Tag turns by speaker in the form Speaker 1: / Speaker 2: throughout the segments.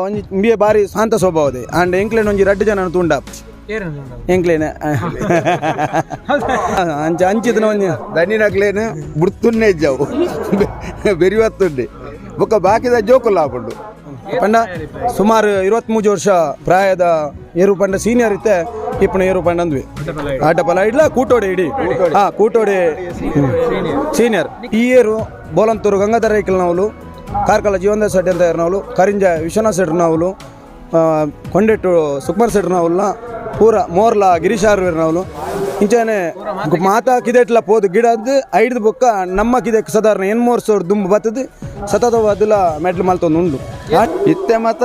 Speaker 1: ಒಂಜಿ ಬಾರಿ ಶಾಂತ ಸ್ವಭಾವದೆ ಅಂಡ್ ಎಂಕ್ಲೇನ್ ಒಂಜಿ ರಡ್ಡು ಜನ ತುಂಡ ಎಂಕ್ಲೇನ ಅಂಚಿದ ದಣ್ಣಿನಕ್ಲೇನು ಬುಡ್ತುನ್ನೆ ಇಜ್ಜವು ಬೆರಿವತ್ತುಂಡೆ ಬೊಕ್ಕ ಬಾಕಿದ ಜೋಕುಲ್ಲ ಹಾಕೊಂಡು ಪಂಡ ಸುಮಾರು 23 ವರ್ಷ ಪ್ರಾಯದ ಏರು ಪಂಡ ಸೀನಿಯರ್ ಇತ್ತೆ ಇಪ್ಪನ ಏರು ಪಂಡ ಅಂದ್ವಿ ಅಡ್ಡಪಲ ಇಡ್ಲ ಕೂಟೋಡೆ ಇಡಿ ಕೂಟೋಡೆ ಸೀನಿಯರ್ ಈ ಏರು ಬೋಲಂತೂರು ಗಂಗಾಧರ ರೈಕಲ್ ನಾವಲು ಕಾರ್ಕಳ ಜೀವನದಾಸ್ ಶೆಟ್ಟಿ ಅಂತ ನಾವಲು ಕರಿಂಜ ವಿಶ್ವನಾಥ್ ಶೆಟ್ಟಿ ನಾವಲು ಕೊಂಡೆಟ್ಟು ಸುಕುಮಾರ್ ಶೆಟ್ಟಿ ನಾವಲ್ನ ಪೂರ ಮೋರ್ಲ ಗಿರೀಶಾರ್ ನಾವಲು ಇಂಚಾನೆ ಮಾತಾ ಕಿದೆಟ್ಲ ಪೋದು ಗಿಡದ್ದು ಐದು ಬೊಕ್ಕ ನಮ್ಮ ಕಿದಕ್ಕೆ ಸಾಧಾರಣ 800 ದುಂಬು ಬತ್ತದು ಸತತವಾದಲ ಮೆಟ್ಲು ಮಲ್ತೊಂದು ಉಂಡು ಇತ್ತೆ ಮತ್ತ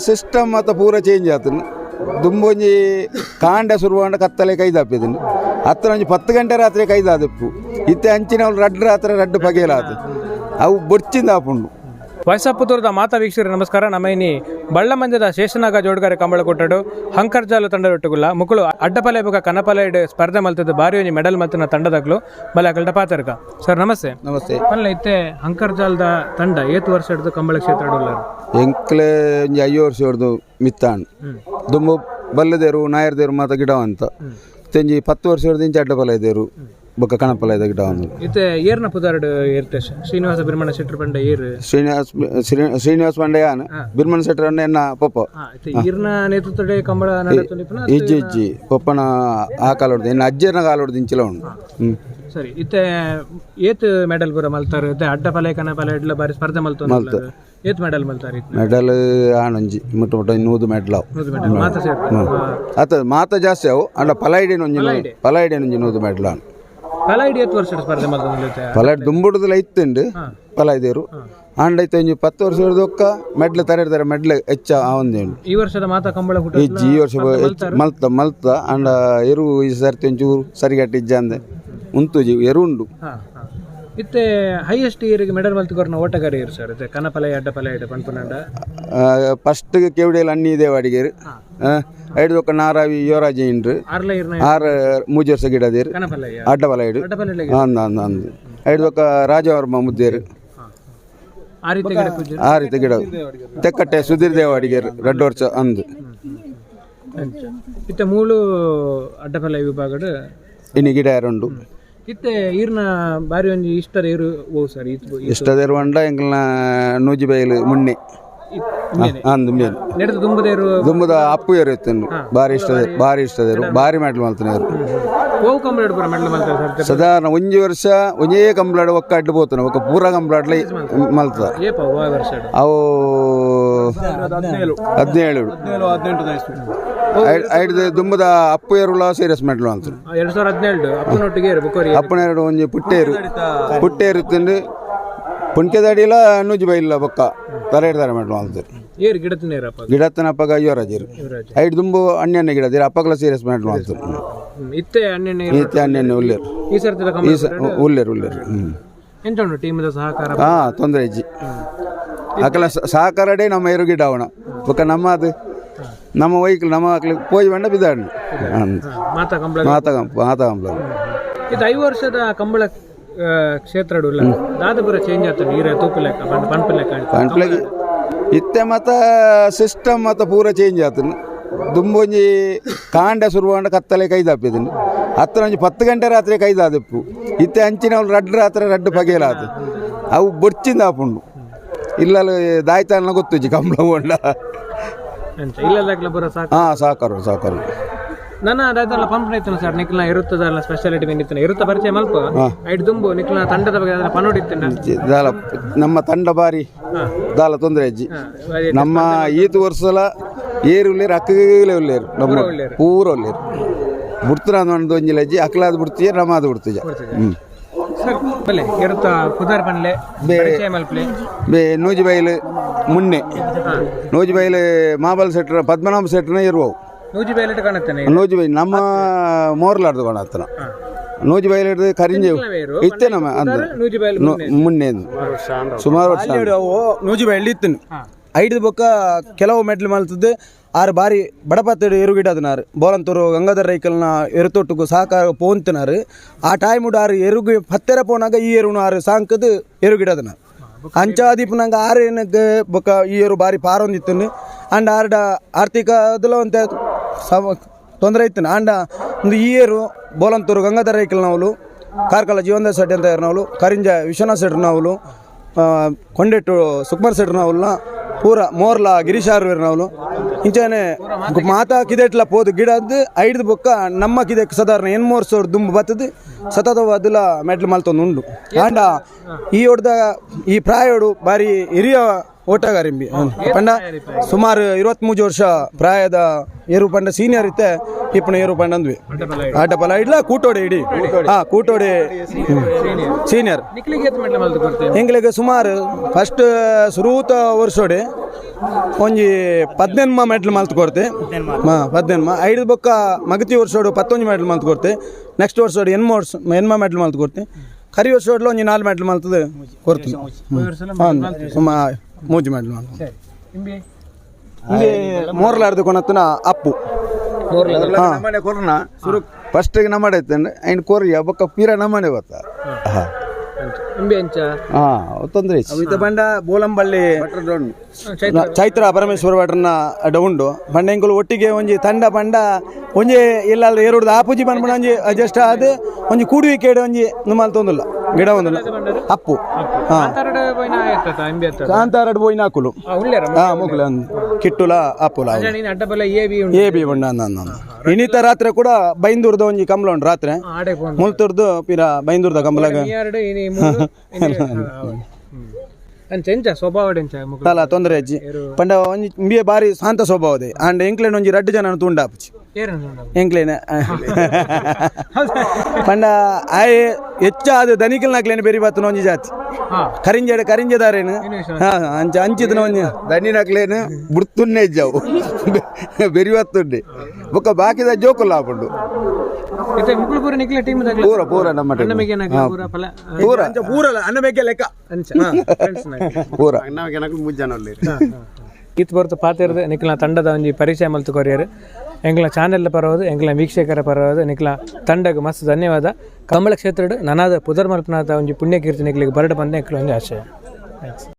Speaker 1: ಸಿಸ್ಟಮ್ ಮತ್ತ ಪೂರ ಚೇಂಜ್ ಆತನು ದುಂಬೊಂಜಿ ಕಾಂಡ ಸುರುವಾಂಡ ಕತ್ತಲೆ ಕೈದಾಪಿದನು ಹತ್ರ ಒಂಜಿ 10 ಗಂಟೆ ರಾತ್ರಿ ಕೈದಾದಪ್ಪು ಇತ್ತೆ ಅಂಚಿನವ್ರು ರಡ್ಡು ರಾತ್ರಿ ರಡ್ಡು ಪಗೇಲಾತು ಅವು ಬೊಚ್ಚಿಂದ ಆಪುಂಡು
Speaker 2: ಪುತ್ತೂರದ ಮಾತಾ ವೀಕ್ಷಕರು ನಮಸ್ಕಾರ. ನಮ್ಮ ಇನಿ ಬಳ್ಳಮಂಜದ ಶೇಷನಾಗ ಜೋಡ್ಗಾರೆ ಕಂಬಳ ಕೊಟ್ಟಡು ಹಂಕರ್ಜಾಲು ತಂಡದೊಟ್ಟುಗುಲ್ಲ ಮುಕ್ಕಳು ಅಡ್ಡಪಲೆ ಬುಗ ಕನಪಲ ಸ್ಪರ್ಧೆ ಮಲ್ತದ್ದು ಬಾರಿ ಒಂಜಿ ಮೆಡಲ್ ಮಲ್ತಿನ ತಂಡದಾಗ್ಲು ಬಲ ಅಕಲ್ಟ ಪಾತರ್ಕ ಸರ್ ನಮಸ್ತೆ.
Speaker 1: ನಮಸ್ತೆ.
Speaker 2: ಅಲ್ಲ ಇತ್ತೆ ಹಂಕರ್ಜಾಲದ ತಂಡ ಏತ್ ವರ್ಷ ಹಿಡಿದು ಕಂಬಳ ಕ್ಷೇತ್ರ
Speaker 1: ಎಂಕ್ಲೆ ಒಂಜಿ 5 ವರ್ಷ ಹಿಡಿದು ಮಿತ್ತಾಣ್ ದುಂಬು ಬಲ್ಲದೇರು ನಾಯರ್ದೇರು ಮಾತ ಗಿಡ ಅಂತ ತೆಂಜಿ 10 ವರ್ಷ ಹಿಡಿದು ಇಂಚ ಅಡ್ಡಪಲ ಇದ್ದೇರು ಬೊಕ್ಕ ಕಣಪಲ ಇದ್ದ ಗಿಡ
Speaker 2: ಇತ್ತೆ ಏರ್ನ ಪುದಾರ್ಡ್ ಏರ್ತೆ ಶ್ರೀನಿವಾಸ ಬಿರ್ಮಣ್ಣ ಶೆಟ್ಟಿ ಪಂಡ ಏರ್
Speaker 1: ಶ್ರೀನಿವಾಸ ಪಂಡೆಯಾನ ಬಿರ್ಮಣ್ಣ ಶೆಟ್ಟಿ ಪಂಡ ಎನ್ನ ಪೊಪ್ಪ
Speaker 2: ಈರ್ನ ನೇತೃತ್ವಡೆ ಕಂಬಳ
Speaker 1: ಇಜ್ಜಿ ಇಜ್ಜಿ ಪೊಪ್ಪನ ಆ ಕಾಲ ಹೊಡೆದು ಎನ್ನ ಅಜ್ಜರ್ನ ಕಾಲ ಹೊಡೆದು ಇಂಚಿಲ ಉಂಡು.
Speaker 2: ಸರಿ ಇತ್ತೆ ಏತ್ ಮೆಡಲ್ ಪೂರ ಮಲ್ತಾರ ಇತ್ತೆ ಅಡ್ಡಪಲೆ ಕನಪಲೆ ಇಡ್ಲ ಬಾರಿ ಸ್ಪರ್ಧೆ ಮಲ್ತ ಏತ್ ಮೆಡಲ್ ಮಲ್ತಾರ
Speaker 1: ಮೆಡಲ್ ಆಣಂಜಿ ಮುಟ್ಟ ಮುಟ್ಟ 100 ಮೆಡಲ್ ಅವು ಮಾತ ಜಾಸ್ತಿ ಅವು ಅಂಡ ಪಲೈಡೇನು ಒಂಜಿ 100 ಮೆಡಲ್ ಆನ್
Speaker 2: ಪಲೈಡ್ ಏತ್ ವರ್ಷ ಸ್ಪರ್ಧೆ ಮಲ್ತ
Speaker 1: ಪಲೈಡ್ ದುಂಬುಡದಲ್ಲ ಇತ್ತುಂಡು ಪಲೈದೇರು ಆಂಡೈತೆ ಒಂಜಿ 10 ವರ್ಷ ಹಿಡಿದೊಕ್ಕ ಮೆಡ್ಲ್ ತರೇಡ್ತಾರೆ ಮೆಡ್ಲ್ ಹೆಚ್ಚ ಆವಂದೇನು ಈ
Speaker 2: ವರ್ಷದ ಮಾತಾ ಕಂಬಳ
Speaker 1: ಇಜ್ಜಿ ಈ ವರ್ಷ ಮಲ್ತ ಅಂಡ ಎರು ಈ ಸರ್ತಿ ಒಂಚೂರು ಸರಿಗಟ್ಟಿ ಇಜ್ಜ ಅಂದೆ ಉಂತುಜಿ ಎರುಂಡು
Speaker 2: ಇತ್ತೆ ಹೈಯೆಸ್ಟ್ ಇಯರಿಗೆ ಮೆಡಲ್ ಮಲ್ತುಕೊರ್ನ ಓಟಗಾರ ಇರು ಸರ್ ಇತ್ತೆ ಕನಪಲ ಅಡ್ಡಪಲ ಪಂಪನಂಡ
Speaker 1: ಫಸ್ಟ್ ಕೆವಡಿಯಲ್ಲಿ ಅನ್ನಿ ದೇವಾಡಿಗೇರು ಐದು ಒಕ್ಕ ನಾರಾವಿ ಯುವರಾಜ ಇಂಡ್ರು 6 ವರ್ಷ ಗಿಡದೇರು ಅಡ್ಡಪಲ ಇಡು ಅಂದ ಐದು ಒಕ್ಕ ರಾಜವರ್ಮ ಮುದ್ದೇರು ಆ ರೀತಿ ಗಿಡ ತೆಕ್ಕಟ್ಟೆ ಸುಧೀರ್ ದೇವಾಡಿಗೇರು 2 ವರ್ಷ ಅಂದು
Speaker 2: ಇತ್ತೆ ಮೂಳು ಅಡ್ಡಪಲ ವಿಭಾಗಡ್
Speaker 1: ಇನ್ನು ಗಿಡ ಯಾರುಂಡು
Speaker 2: ಇತ್ತೆ ಈರ್ನ ಬಾರಿ ಒಂಜಿ ಇಷ್ಟದ ಏರು ಓ ಸರ್
Speaker 1: ಇಷ್ಟದ ಏರು ಅಂಡ ಎಂಕಲ್ನ ನೂಜಿ ಬೈಲು ಮುನ್ನೆ ಅಂದು ಮೇಲು
Speaker 2: ನೆಡದ
Speaker 1: ದುಂಬದ ಅಪ್ಪು ಏರು ಇತ್ತನ್ನು ಬಾರಿ ಇಷ್ಟದೇರು ಬಾರಿ ಮೆಡ್ಲ್ ಮಲ್ತನೇರು ಸಾಧಾರಣ ಒಂಜಿ ವರ್ಷ ಒಂಜೇ ಕಂಬ್ಲಾಡ್ ಒಕ್ಕ ಅಡ್ಡು ಹೋಗ್ತಾನೆ ಒಕ್ಕ ಪೂರ ಕಂಬ್ಲಾಡ್ಲಿ ಮಲ್ತದ ಅವು 17 ಐದು ದುಂಬದ ಅಪ್ಪು ಏರುಳ ಸೀರಿಯಸ್ ಮೆಡ್ಲ್ ಮಲ್ತರು
Speaker 2: 2017
Speaker 1: ಅಪ್ಪನೆರಡು ಒಂಜಿ ಪುಟ್ಟೇರು ಇತ್ತಂಡು ಪುಣ್ಕೆದಾಡಿಲ್ಲ ನೂಜಿ ಬೈಲ್ಲ ಬೊಕ್ಕ ತರೇಡ್ತಾರೆ ಮೆಡ್ಲ್ ಮಲ್ತರು ಗಿಡತ್ತನ ಅಪ್ಪಗ ಯುವರಾಜರು ಐದು ದುಂಬು ಅಣ್ಣೆಣ್ಣೆ ಗಿಡದಿರ ಅಪ್ಪಗಲ ಸೀರಿಯಸ್ ಮೆಡ್ಲ್ ಮಲ್ತರು
Speaker 2: ಇತ್ತೆ
Speaker 1: ಅಣ್ಣೆಣ್ಣೆ ಉಲ್ಲೇರು ಉಲ್ಲೇರು
Speaker 2: ಟೀಮದ ಸಹಕಾರ
Speaker 1: ತೊಂದರೆ ಇಜ್ಜಿ ಅಕಲ ಸಹಕಾರಡೇ ನಮ್ಮ ಏರು ಗಿಡ ಅವಣ ಬೊಕ್ಕ ನಮ್ಮ ಅದು ನಮ್ಮ ವೈಕಲ್ ನಮ್ಮ ಪೋಯಿ ಬಂಡ ಬಿದ್ದಾಡ್ನು
Speaker 2: ಮಾತಾ ಕಂಬಳ ಇದು 5 ವರ್ಷದ ಕಂಬಳ ಕ್ಷೇತ್ರ ದಾದಪುರ ಚೇಂಜ್ ಆಗ್ತದೆ ನೀರ ತೂಪಲೆಕ್ಕ
Speaker 1: ಪಂಪ್ಲೆಗ್ ಇತ್ತೆ ಮತ್ತ ಸಿಸ್ಟಮ್ ಮತ್ತ ಪೂರ ಚೇಂಜ್ ಆತನು ದುಂಬೊಂಜಿ ಕಾಂಡ ಸುರುವಾಂಡ ಕತ್ತಲೆ ಕೈದಾಪಿದನು ಹತ್ರ ಒಂಜಿ 10 ಗಂಟೆ ರಾತ್ರಿ ಕೈದಾದಪ್ಪು ಇತ್ತೆ ಅಂಚಿನವ್ರು ರಡ್ಡು ರಾತ್ರಿ ರಡ್ಡು ಪಗೇಲಾತು ಅವು ಬೊಚ್ಚಿಂದ ಆಪುಂಡು ಇಲ್ಲಲು ದಾಯ್ತಾನ ಗೊತ್ತುಜಿ ಕಂಬಳ ಹೊಂಡ ಸಾಕಾರು
Speaker 2: ನನ್ನ ಅದಾದಲ್ಲ ಪಂಪ್ ಐತನ ಸರ್ ನಿಕ್ಲ ಇರುತ್ತದಲ್ಲ ಸ್ಪೆಷಾಲಿಟಿ ಬಂದಿತ್ತು ಇರುತ್ತ ಪರಿಚಯ ಮಲ್ಪ ಐದು ದುಂಬು ನಿಕ್ಲ ತಂಡದ ಬಗ್ಗೆ ಅದನ್ನ ಪನೋಡಿತ್ತೇನೆ
Speaker 1: ನಮ್ಮ ತಂಡ ಬಾರಿ ದಾಲ ತೊಂದರೆ ಅಜ್ಜಿ ನಮ್ಮ ಈತು ವರ್ಷಲ ಏರು ಉಳ್ಳೇರು ಅಕ್ಕಗಲೇ ಉಳ್ಳೇರು ನಮ್ಮ ಪೂರ ಉಳ್ಳೇರು ಬಿಡ್ತಾರ ಒಂದು ಒಂಜಿಲ ಅಜ್ಜಿ ಅಕ್ಲಾದ ಬಿಡ್ತೀಯ ನಮಾದ ಬಿಡ್ತೀಯ ನೂಜಿ ಬೈಲು ಮುನ್ನೆ ನೂಜಿ ಬೈಲು ಮಾಬಲ್ ಸೆಟ್ರ ಪದ್ಮನಾಭ ಸೆಟ್ರನ ಇರುವವು ನೂಜಿ ಬೈ ನಮ್ಮ ಮೋರ್ಲಾಡ್ದು ಕಾಣತ್ತನ ನೂಜಿ ಬೈಲು ಹಿಡಿದು ಕರಿಂಜೆ ಇತ್ತೆ ನಮ್ಮ ಮುನ್ನೆ ಸುಮಾರು ವರ್ಷ ನೂಜಿ ಬೈಲ್ ಇತ್ತು ಐದು ಬೊಕ್ಕ ಕೆಲವು ಮೆಡ್ಲ್ ಮಲ್ತದ್ದು 6 ಬಾರಿ ಬಡಪತ್ತಡು ಎರುಗಿಡದನಾರು ಬೋಲಂತೂರು ಗಂಗಾಧರ ರೈಕಲ್ನ ಎರುತೊಟ್ಟುಗು ಸಹಕಾರ ಪೋಂತಿನಾರು ಆ ಟೈಮ್ 6 ಎರುಗು 10 ಪೋನಾಗ ಈ ಎರುನು 6 ಸಾಂಕದು ಎರುಗಿಡದನಾರು ಅಂಚಾದೀಪ್ ನಂಗೆ ಆರೇನಕ್ಕೆ ಬೊಕ್ಕ ಈಯರು ಬಾರಿ ಪಾರೊಂದಿತ್ತು ಅಂಡ್ ಆರ್ಡ ಆರ್ಥಿಕ ಅದೆಲ್ಲ ಒಂತೆ ತೊಂದರೆ ಇತ್ತು ಅಂಡ ಒಂದು ಈಯರು ಬೋಲಂತೂರು ಗಂಗಾಧರ ರೈಕಲ್ ನಾವಲು ಕಾರ್ಕಳ ಜೀವನದಾಸ್ ಶೆಟ್ಟಿ ಅಂತ ನಾವಲು ಕರಿಂಜ ವಿಶ್ವನಾಥ್ ಶೆಟ್ಟಿ ನಾವಲು ಕೊಂಡೆಟ್ಟು ಸುಕುಮಾರ್ ಶೆಟ್ಟಿ ನಾವಲ್ನ ಪೂರ ಮೋರ್ಲ ಗಿರೀಶಾರ್ ನಾವಲು ಇಂಚಾನೆ ಮಾತಾ ಕಿದೆಟ್ಲ ಪೋದು ಗಿಡದ್ದು ಐಡ್ದು ಬೊಕ್ಕ ನಮ್ಮ ಕಿದೆಕ್ ಸಾಧಾರಣ 800 ದುಂಬು ಬತ್ತದು ಸತತವ ಅದೆಲ್ಲ ಮೆಟ್ಲು ಮಲ್ತೊಂದು ಉಂಡು ಆಂಡ ಈ ಹೊಡ್ದ ಈ ಪ್ರಾಯೋಡು ಬಾರಿ ಹಿರಿಯ ಓಟಗಾರಿಂಬಿ ಪಂಡ ಸುಮಾರು 23 ವರ್ಷ ಪ್ರಾಯದ ಏರು ಪಂಡ ಸೀನಿಯರ್ ಇತ್ತೆ ಇಪ್ಪಣ ಏರು ಪಂಡ ಅಂದ್ವಿ ಅಡ್ಡಪಲ ಇಡ್ಲ ಕೂಟೋಡೆ ಇಡಿ ಕೂಟೋಡೆ ಸೀನಿಯರ್ ಎಂಗ್ಲಿಗೆ ಸುಮಾರು ಫಸ್ಟ್ ಸುರೂತ ವರ್ಷೋಡೆ ಒಂಜಿ 18 ಮೆಟ್ಲು ಮಲ್ತು ಕೊಡ್ತೆ 18 ಐದು ಬೊಕ್ಕ ಮಗತಿ ವರ್ಷೋಡು 11 ಮೆಟ್ಲು ಮಲ್ತು ಕೊಡ್ತೆ ನೆಕ್ಸ್ಟ್ ವರ್ಷೋಡು 8 ಮೆಟ್ಲು ಮಲ್ತು ಕೊಡ್ತೆ ಕರಿ ವರ್ಷೋಡ್ಲು ಒಂಜಿ 4 ಮೆಟ್ಲು ಮಲ್ತದೆ ಕೊಡ್ತೀನಿ ಸುಮಾರು 3 ಮೆಟ್ಲು ಮಲ್ತು ಮೋರ್ಲಾರ್ದು ಕೊನತ್ತನ ಅಪ್ಪು ನಮ್ಮನೆ ಕೊರ್ನ ಶುರು ಫಸ್ಟಿಗೆ ನಮ್ಮನೆ ಐತೆ ಐನ್ ಕೊರಿಯ ಬೊಕ್ಕ ಪೀರ ನಮ್ಮನೆ ಗೊತ್ತಾ ತೊಂದರೆ ಬಂಡ ಬೋಲಂಬಳ್ಳಿ ಚೈತ್ರ ಪರಮೇಶ್ವರ ಭಟ್ರನ್ನ ಡೌಂಡು ಬಂಡ ಎಂಕುಲು ಒಟ್ಟಿಗೆ ಒಂಜಿ ತಂಡ ಬಂಡ ಒಂಜಿ ಇಲ್ಲ ಏರುಡ್ದು ಆಪುಜಿ ಬಂದ್ಬಿಡ ಒಂಜಿ ಅಡ್ಜಸ್ಟ್ ಆದ ಒಂಜಿ ಕೂಡುವಿಕೆ ಒಂಜಿ ನುಮಲ್ ತೊಂದಿಲ್ಲ ಗಿಡ ಒಂದಿಲ್ಲ ಅಪ್ಪು ಕಾಂತಾರಡ್ ಬೋಯ್ನ ಹಾಕುಲು ಮುಗ್ಲ ಕಿಟ್ಟುಲ ಅಪ್ಪುಲ ಎ ಬಿ ಬಂಡ ಇನ್ನಿತ ರಾತ್ರಿ ಕೂಡ ಬೈಂದೂರ್ದ ಒಂಜಿ ಕಂಬಳ ಉಂಟು ರಾತ್ರಿ ಮುಲ್ತೂರ್ದು ಪಿರ ಬೈಂದೂರ್ದ ಕಂಬಳಗ ಸ್ವಭಾವ ತೊಂದರೆ ಅಜ್ಜಿ ಪಂಡ ಒಂಜಿ ಇಂಬಿಯ ಬಾರಿ ಶಾಂತ ಸ್ವಭಾವದೆ ಅಂಡ್ ಎಂಕ್ಲೇನ್ ಒಂಜಿ 2 ಜನ ತುಂಡಾಪುಜಿ ಎಂಕ್ಲೇನೆ ಪಂಡ ಆಯ್ ಹೆಚ್ಚಾದ ದನಿಕಲ್ ನಾಕ್ಲೇನೆ ಬೆರಿ ಬತ್ತನ ಒಂಜಿ ಜಾತಿ ಕರಿಂಜದಾರೇನು ಅಂಚ ಅಂಚಿದನ ಒಂಜಿ ದನಿನಕ್ಲೇನು ಬುಡ್ತುನ್ನೆ ಇಜ್ಜವು ಬೆರಿ ಬತ್ತುಂಡೆ ಬೊಕ್ಕ ಬಾಕಿದ ಜೋಕುಲ್ಲ ಆಪುಂಡು ಪೂರ ಪೂರ ನಮ್ಮ ಪೂರ ಪೂರಲ್ಲ ಅನ್ನ ಬೇಕೆ ಲೆಕ್ಕ ಪೂರ
Speaker 2: ಗೀತ್ ಬರ್ತು ಪಾತಿರದು ನಿಕ್ಲ ತಂಡದ ಒಂಜಿ ಪರಿಚಯ ಮಲ್ತು ಕೊರಿಯರು ಎಂಗ್ಲ ಚಾನೆಲ್ ಪರವಾದ ಎಂಗ್ಲ ವೀಕ್ಷಕರ ಪರವಾದ ನಿಕ್ಲ ತಂಡಗೆ ಮಸ್ತ್ ಧನ್ಯವಾದ ಕಂಬಳ ಕ್ಷೇತ್ರ ನನಾದ ಪುದರ್ ಮಲ್ಪನಾಥ ಒಂಜಿ ಪುಣ್ಯಕೀರ್ತಿ ನಿಕ್ಲಿಗೆ ಬರಡು ಬಂದ ಎಂಕ್ಲ ಒಂಜಿ ಆಶಯ.